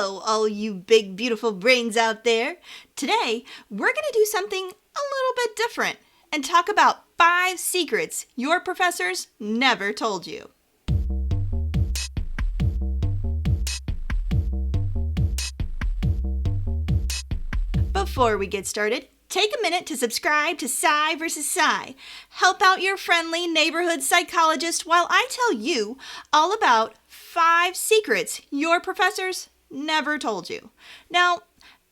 Hello, all you big, beautiful brains out there. Today, we're going to do something a little bit different and talk about 5 secrets your professors never told you. Before we get started, take a minute to subscribe to Psy vs. Psy. Help out your friendly neighborhood psychologist while I tell you all about 5 secrets your professors never told you. Now,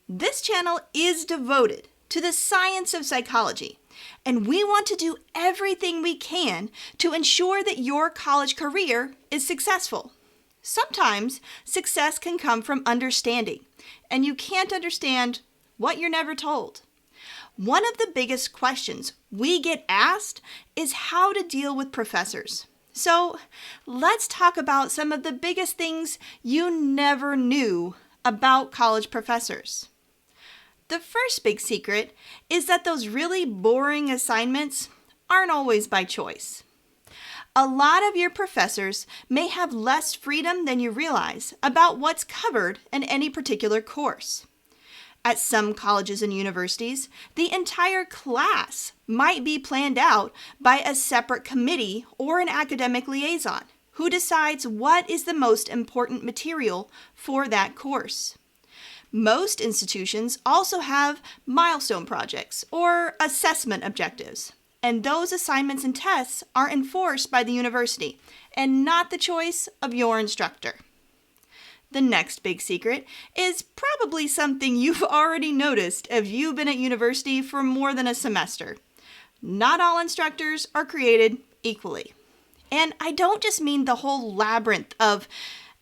this channel is devoted to the science of psychology, and we want to do everything we can to ensure that your college career is successful. Sometimes success can come from understanding, and you can't understand what you're never told. One of the biggest questions we get asked is how to deal with professors. So let's talk about some of the biggest things you never knew about college professors. The first big secret is that those really boring assignments aren't always by choice. A lot of your professors may have less freedom than you realize about what's covered in any particular course. At some colleges and universities, the entire class might be planned out by a separate committee or an academic liaison who decides what is the most important material for that course. Most institutions also have milestone projects or assessment objectives, and those assignments and tests are enforced by the university and not the choice of your instructor. The next big secret is probably something you've already noticed if you've been at university for more than a semester. Not all instructors are created equally. And I don't just mean the whole labyrinth of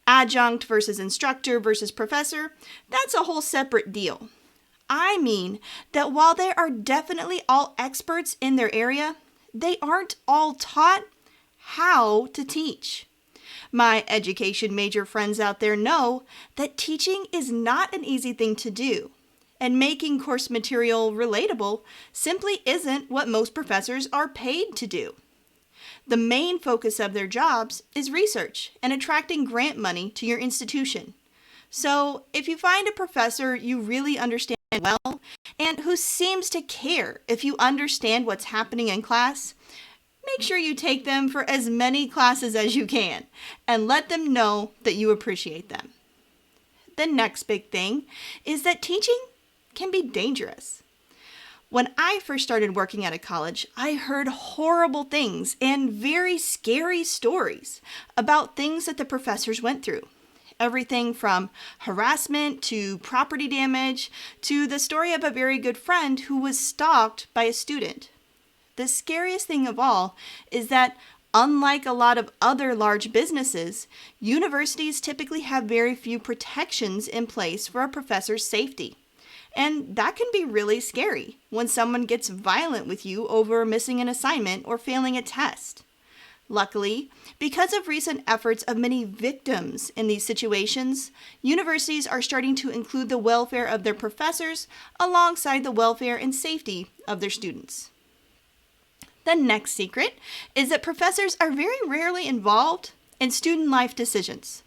adjunct versus instructor versus professor. That's a whole separate deal. I mean that while they are definitely all experts in their area, they aren't all taught how to teach. My education major friends out there know that teaching is not an easy thing to do, and making course material relatable simply isn't what most professors are paid to do. The main focus of their jobs is research and attracting grant money to your institution. So if you find a professor you really understand well and who seems to care if you understand what's happening in class, make sure you take them for as many classes as you can and let them know that you appreciate them. The next big thing is that teaching can be dangerous. When I first started working at a college, I heard horrible things and very scary stories about things that the professors went through. Everything from harassment to property damage to the story of a very good friend who was stalked by a student. The scariest thing of all is that, unlike a lot of other large businesses, universities typically have very few protections in place for a professor's safety. And that can be really scary when someone gets violent with you over missing an assignment or failing a test. Luckily, because of recent efforts of many victims in these situations, universities are starting to include the welfare of their professors alongside the welfare and safety of their students. The next secret is that professors are very rarely involved in student life decisions.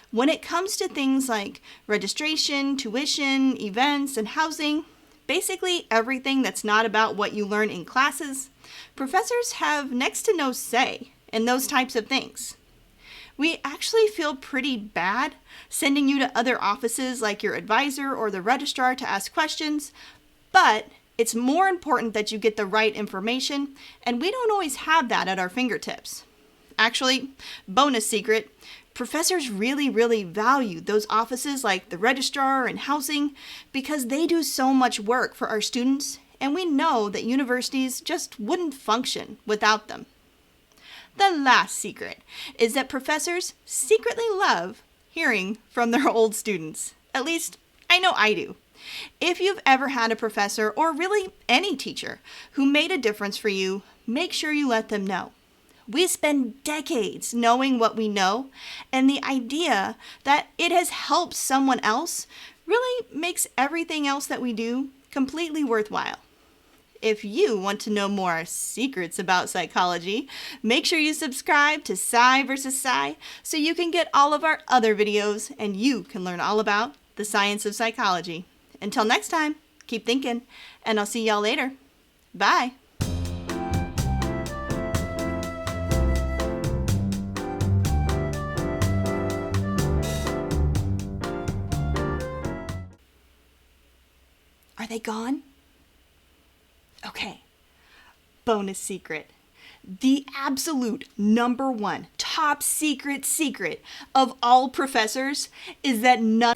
When it comes to things like registration, tuition, events, and housing, basically everything that's not about what you learn in classes, professors have next to no say in those types of things. We actually feel pretty bad sending you to other offices like your advisor or the registrar to ask questions, but it's more important that you get the right information, and we don't always have that at our fingertips. Actually, bonus secret, professors really value those offices like the registrar and housing because they do so much work for our students, and we know that universities just wouldn't function without them. The last secret is that professors secretly love hearing from their old students. At least, I know I do. If you've ever had a professor, or really any teacher, who made a difference for you, make sure you let them know. We spend decades knowing what we know, and the idea that it has helped someone else really makes everything else that we do completely worthwhile. If you want to know more secrets about psychology, make sure you subscribe to Psy vs. Psy so you can get all of our other videos and you can learn all about the science of psychology. Until next time, keep thinking, and I'll see y'all later. Bye. Are they gone? Okay. Bonus secret. The absolute #1 top secret of all professors is that none